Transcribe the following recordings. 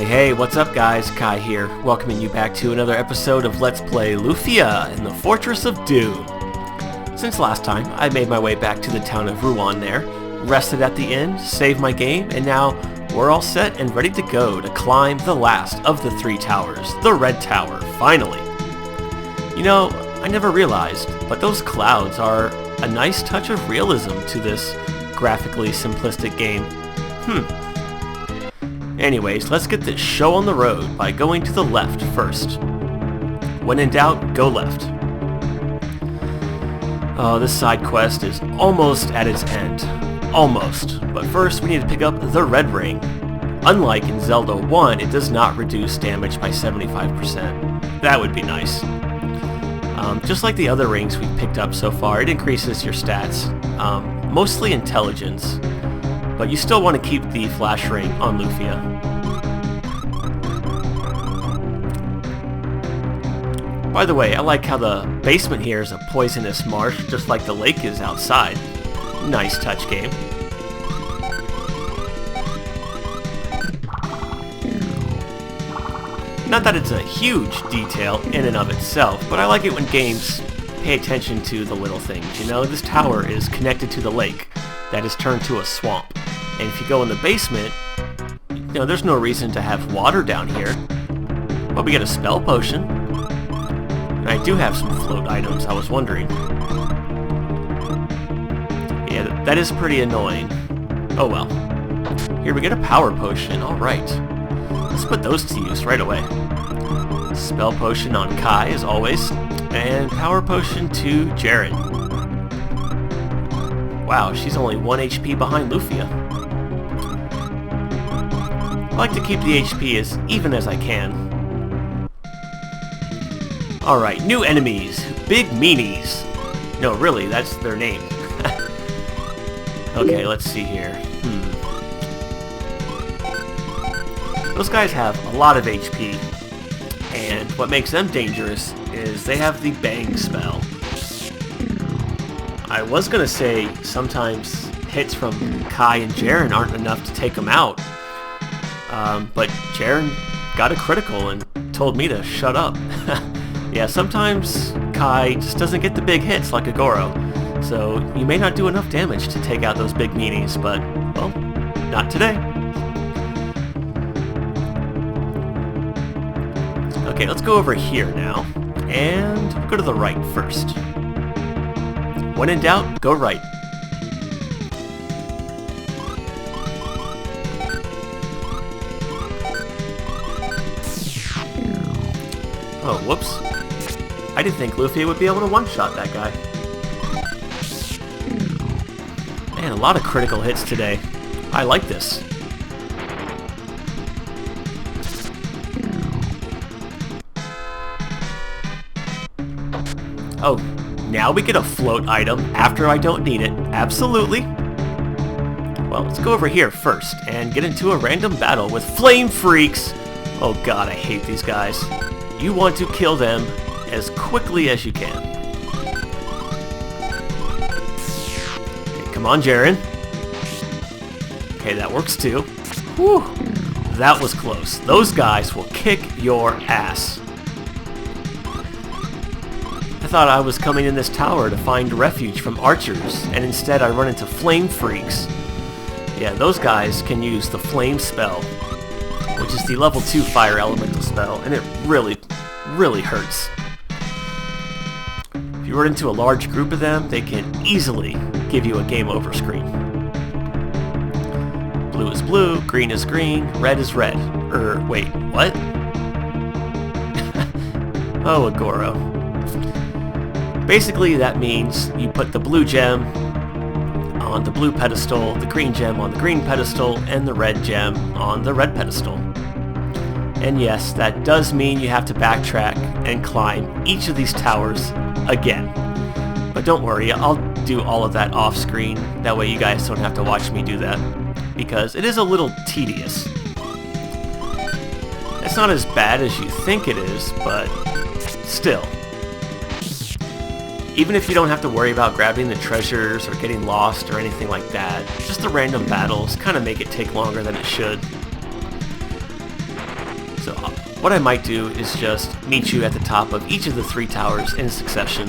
Hey, what's up guys? Kai here, welcoming you back to another episode of Let's Play Lufia in the Fortress of Doom. Since last time, I made my way back to the town of Ruan there, rested at the inn, saved my game, and now we're all set and ready to go to climb the last of the three towers, the Red Tower, finally. You know, I never realized, but those clouds are a nice touch of realism to this graphically simplistic game. Anyways, let's get this show on the road by going to the left first. When in doubt, go left. Oh, this side quest is almost at its end. Almost. But first, we need to pick up the red ring. Unlike in Zelda 1, it does not reduce damage by 75%. That would be nice. Just like the other rings we've picked up so far, it increases your stats. Mostly intelligence. But you still want to keep the flash ring on Lufia. By the way, I like how the basement here is a poisonous marsh, just like the lake is outside. Nice touch, game. Not that it's a huge detail in and of itself, but I like it when games pay attention to the little things. You know, this tower is connected to the lake that is turned to a swamp. And if you go in the basement, you know, there's no reason to have water down here. But we get a spell potion. And I do have some float items, I was wondering. Yeah, that is pretty annoying. Oh well. Here we get a power potion, alright. Let's put those to use right away. Spell potion on Kai, as always. And power potion to Jaren. Wow, she's only 1 HP behind Lufia. I like to keep the HP as even as I can. Alright, new enemies. Big Meanies. No, really, that's their name. Okay, let's see here. Those guys have a lot of HP. And what makes them dangerous is they have the Bang spell. I was gonna say sometimes hits from Kai and Jaren aren't enough to take them out. But Jaren got a critical and told me to shut up. Yeah, sometimes Kai just doesn't get the big hits like a Goro. So you may not do enough damage to take out those big meanies, but, well, not today. Okay, let's go over here now. And go to the right first. When in doubt, go right. Oh, whoops. I didn't think Lufia would be able to one-shot that guy. Man, a lot of critical hits today. I like this. Oh, now we get a float item after I don't need it. Absolutely. Well, let's go over here first and get into a random battle with Flame Freaks. Oh god, I hate these guys. You want to kill them as quickly as you can. Okay, come on, Jaren. Okay, that works too. Whew, that was close. Those guys will kick your ass. I thought I was coming in this tower to find refuge from archers, and instead I run into Flame Freaks. Yeah, those guys can use the Flame spell, which is the level 2 fire elemental spell, and it really hurts. If you run into a large group of them, they can easily give you a game over screen. Blue is blue, green is green, red is red. Wait, what? Oh, a Goro. Basically, that means you put the blue gem on the blue pedestal, the green gem on the green pedestal, and the red gem on the red pedestal. And yes, that does mean you have to backtrack and climb each of these towers again. But don't worry, I'll do all of that off screen, that way you guys don't have to watch me do that, because it is a little tedious. It's not as bad as you think it is, but still. Even if you don't have to worry about grabbing the treasures or getting lost or anything like that, just the random battles kind of make it take longer than it should. So what I might do is just meet you at the top of each of the 3 towers in succession.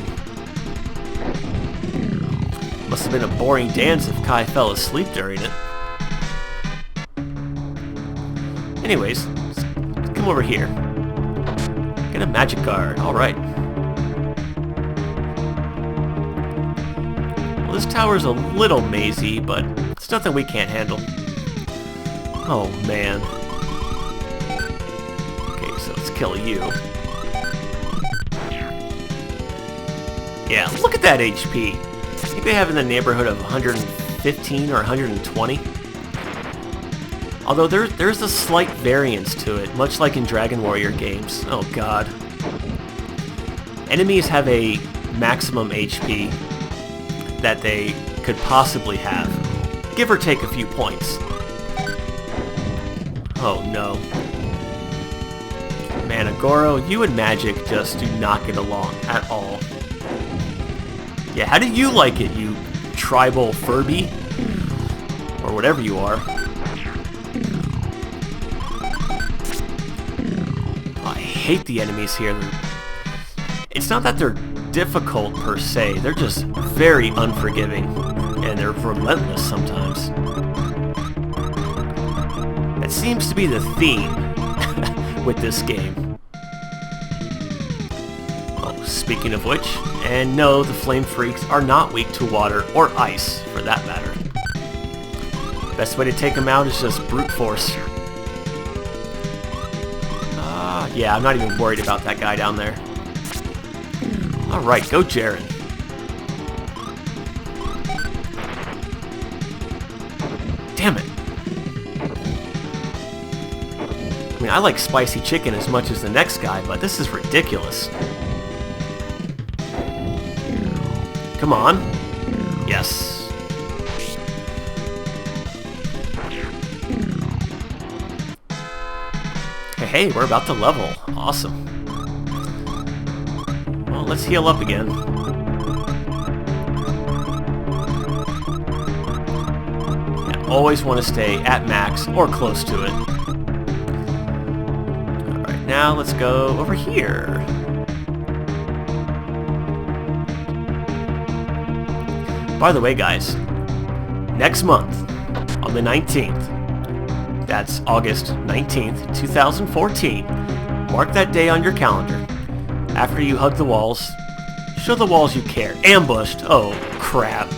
Must have been a boring dance if Kai fell asleep during it. Anyways, let's come over here. Get a magic card. Alright. Well, this tower's a little mazy, but it's nothing we can't handle. Oh, man. Okay, so let's kill you. Yeah, look at that HP. I think they have in the neighborhood of 115 or 120. Although there's a slight variance to it, much like in Dragon Warrior games. Oh god. Enemies have a maximum HP that they could possibly have, give or take a few points. Oh no. Man, Agoro, you and Magic just do not get along at all. Yeah, how do you like it, you tribal Furby? Or whatever you are. I hate the enemies here. It's not that they're difficult per se, they're just very unforgiving. And they're relentless sometimes. That seems to be the theme with this game. Oh, speaking of which, and no, the Flame Freaks are not weak to water or ice, for that matter. Best way to take them out is just brute force. Yeah, I'm not even worried about that guy down there. Alright, go Jaren. Damn it. I mean, I like spicy chicken as much as the next guy, but this is ridiculous. Come on. Yes. Hey, we're about to level. Awesome. Well, let's heal up again. Yeah, always want to stay at max or close to it. Alright, now let's go over here. By the way, guys, next month, on the 19th, that's August 19th, 2014. Mark that day on your calendar. After you hug the walls, show the walls you care. Ambushed! Oh, crap.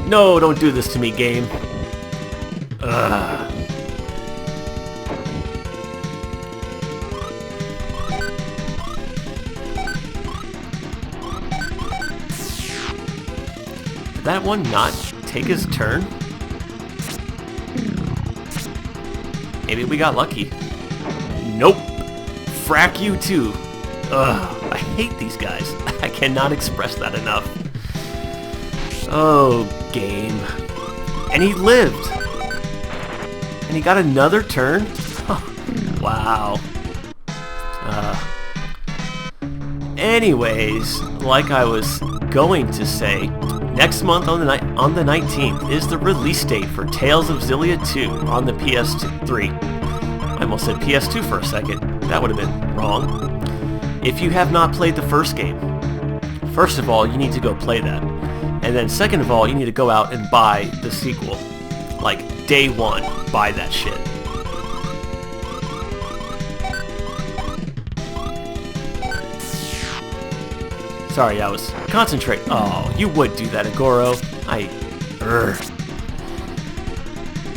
No, don't do this to me, game. Ugh. Did that one not take his turn? Maybe we got lucky. Nope. Frack you too. Ugh, I hate these guys. I cannot express that enough. Oh, game. And he lived. And he got another turn? Wow. Anyways, like I was going to say, next month on the 19th is the release date for Tales of Xillia 2 on the PS3. I almost said PS2 for a second. That would have been wrong. If you have not played the first game, first of all, you need to go play that. And then second of all, you need to go out and buy the sequel. Like, day one, buy that shit. Sorry, I was concentrating. Oh, you would do that, Agoro.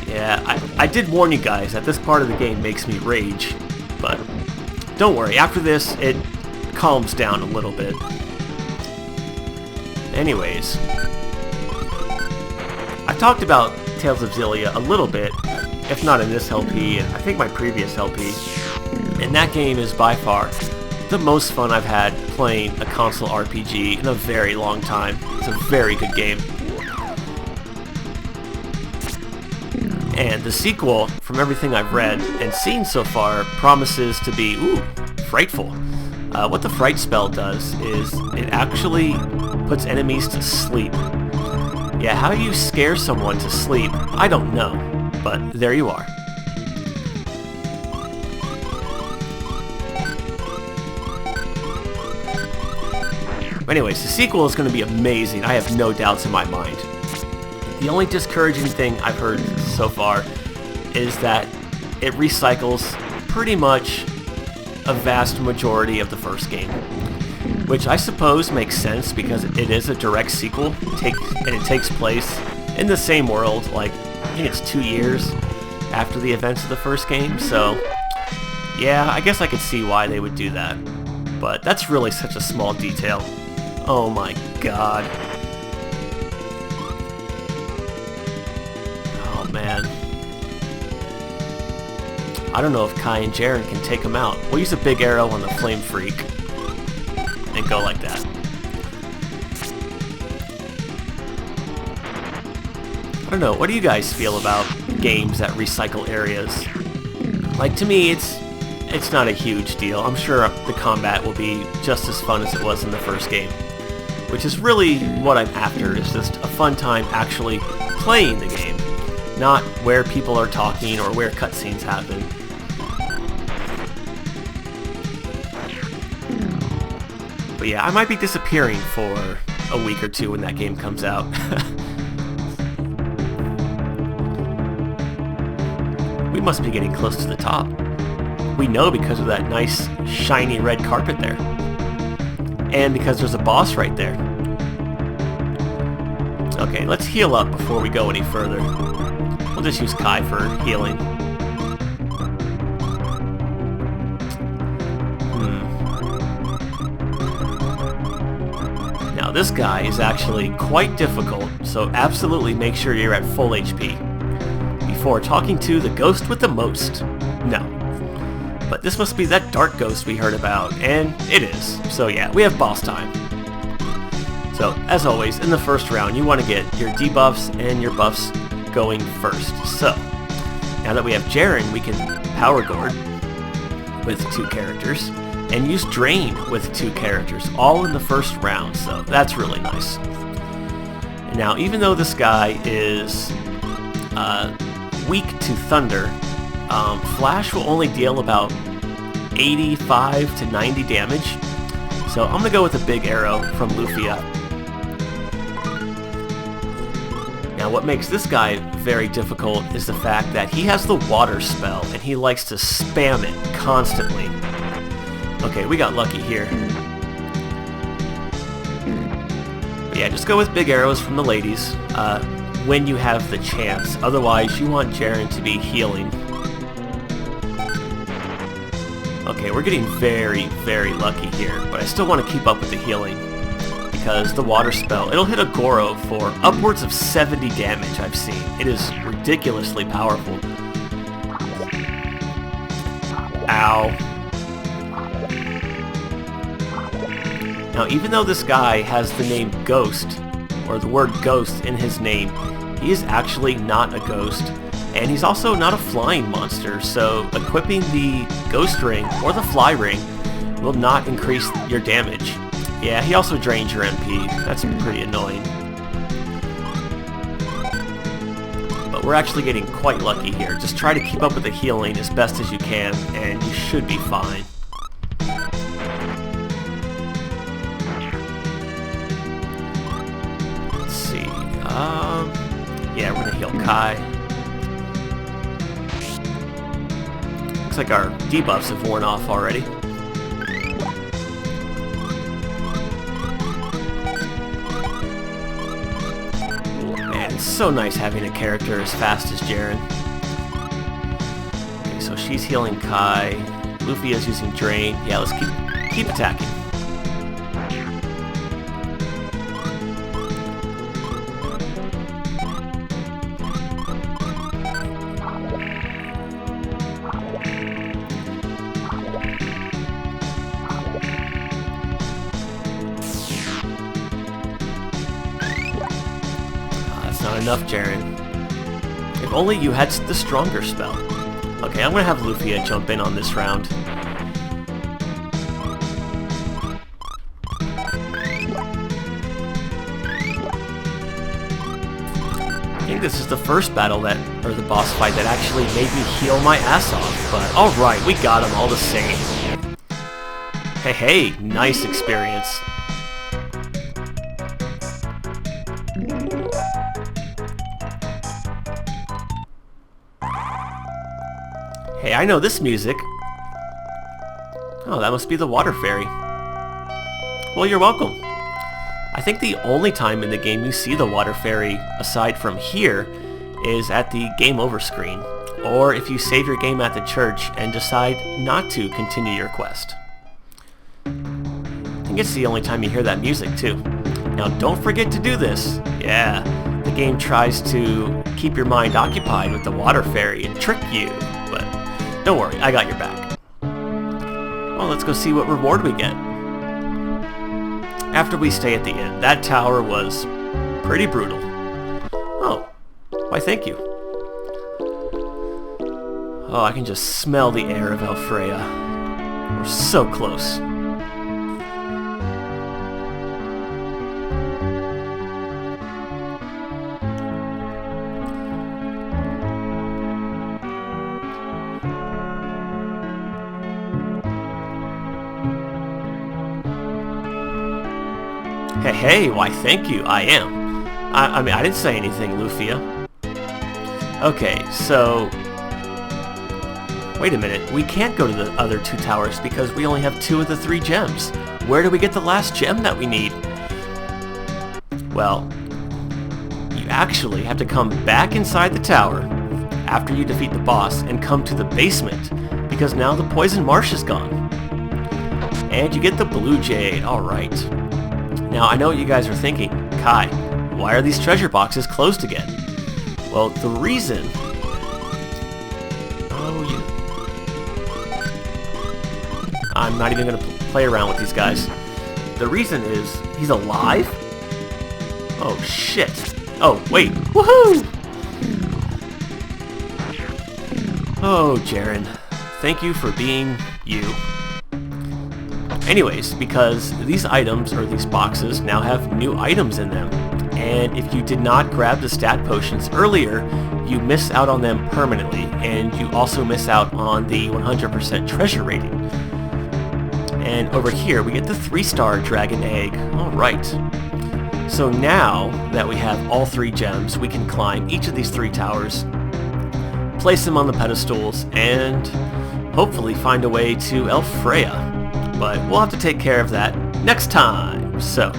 Yeah, I did warn you guys that this part of the game makes me rage. But don't worry, after this, it calms down a little bit. Anyways, I talked about Tales of Xillia a little bit, if not in this LP, and I think my previous LP. And that game is by far the most fun I've had playing a console RPG in a very long time. It's a very good game. And the sequel, from everything I've read and seen so far, promises to be, frightful. What the Fright spell does is it actually puts enemies to sleep. Yeah, how you scare someone to sleep, I don't know, but there you are. But anyways, the sequel is going to be amazing. I have no doubts in my mind. The only discouraging thing I've heard so far is that it recycles pretty much a vast majority of the first game, which I suppose makes sense because it is a direct sequel, and it takes place in the same world, like, I think it's 2 years after the events of the first game, so yeah, I guess I could see why they would do that. But that's really such a small detail. Oh my god. Oh man. I don't know if Kai and Jaren can take him out. We'll use a big arrow on the Flame Freak and go like that. I don't know, what do you guys feel about games that recycle areas? Like, to me, it's not a huge deal. I'm sure the combat will be just as fun as it was in the first game, which is really what I'm after, is just a fun time actually playing the game, not where people are talking or where cutscenes happen. But yeah, I might be disappearing for a week or two when that game comes out. We must be getting close to the top. We know because of that nice shiny red carpet there. And because there's a boss right there. Okay, let's heal up before we go any further. We'll just use Kai for healing. Now this guy is actually quite difficult, so absolutely make sure you're at full HP before talking to the ghost with the most. No. But this must be that dark ghost we heard about, and it is. So yeah, we have boss time. So, as always, in the first round, you want to get your debuffs and your buffs going first. So, now that we have Jaren, we can Power Gourd with 2 characters, and use Drain with 2 characters, all in the first round, so that's really nice. Now, even though this guy is weak to Thunder, Flash will only deal about 85 to 90 damage, so I'm going to go with a big arrow from Lufia. Now what makes this guy very difficult is the fact that he has the water spell, and he likes to spam it constantly. Okay, we got lucky here. But yeah, just go with big arrows from the ladies when you have the chance. Otherwise, you want Jaren to be healing. Okay, we're getting very, very lucky here, but I still want to keep up with the healing, because the water spell, it'll hit a Goro for upwards of 70 damage, I've seen. It is ridiculously powerful. Ow. Now, even though this guy has the name Ghost, or the word Ghost in his name, he is actually not a ghost, and he's also not a flying monster, so equipping the Ghost Ring or the Fly Ring will not increase your damage. Yeah, he also drains your MP. That's pretty annoying. But we're actually getting quite lucky here. Just try to keep up with the healing as best as you can, and you should be fine. Let's see. Yeah, we're gonna heal Kai. Looks like our debuffs have worn off already. Man, it's so nice having a character as fast as Jaren. Okay, so she's healing Kai. Lufia's using Drain. Yeah, let's keep attacking. Not enough, Jaren. If only you had the stronger spell. Okay, I'm gonna have Lufia jump in on this round. I think this is the first battle or the boss fight that actually made me heal my ass off, but alright, we got him all the same. Hey, nice experience. Hey, I know this music. Oh, that must be the water fairy. Well, you're welcome. I think the only time in the game you see the water fairy, aside from here, is at the game over screen, or if you save your game at the church and decide not to continue your quest. I think it's the only time you hear that music too. Now don't forget to do this. Yeah, the game tries to keep your mind occupied with the water fairy and trick you, but don't worry, I got your back. Well, let's go see what reward we get. After we stay at the inn, that tower was pretty brutal. Oh, why thank you. Oh, I can just smell the air of Elfrea. We're so close. Hey, why thank you, I am. I mean, I didn't say anything, Lufia. Okay, so... Wait a minute, we can't go to the other 2 towers because we only have 2 of the 3 gems. Where do we get the last gem that we need? Well, you actually have to come back inside the tower after you defeat the boss and come to the basement because now the poison marsh is gone. And you get the blue jade, alright. Now, I know what you guys are thinking. Kai, why are these treasure boxes closed again? Well, the reason... Oh, yeah. I'm not even going to play around with these guys. The reason is, he's alive? Oh, shit. Oh, wait. Woohoo! Oh, Jaren. Thank you for being you. Anyways, because these items, or these boxes, now have new items in them. And if you did not grab the stat potions earlier, you miss out on them permanently. And you also miss out on the 100% treasure rating. And over here, we get the 3-star dragon egg. Alright. So now that we have all 3 gems, we can climb each of these 3 towers, place them on the pedestals, and hopefully find a way to Elfrea. But we'll have to take care of that next time. So,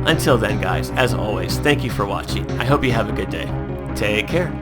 until then guys, as always, thank you for watching. I hope you have a good day. Take care.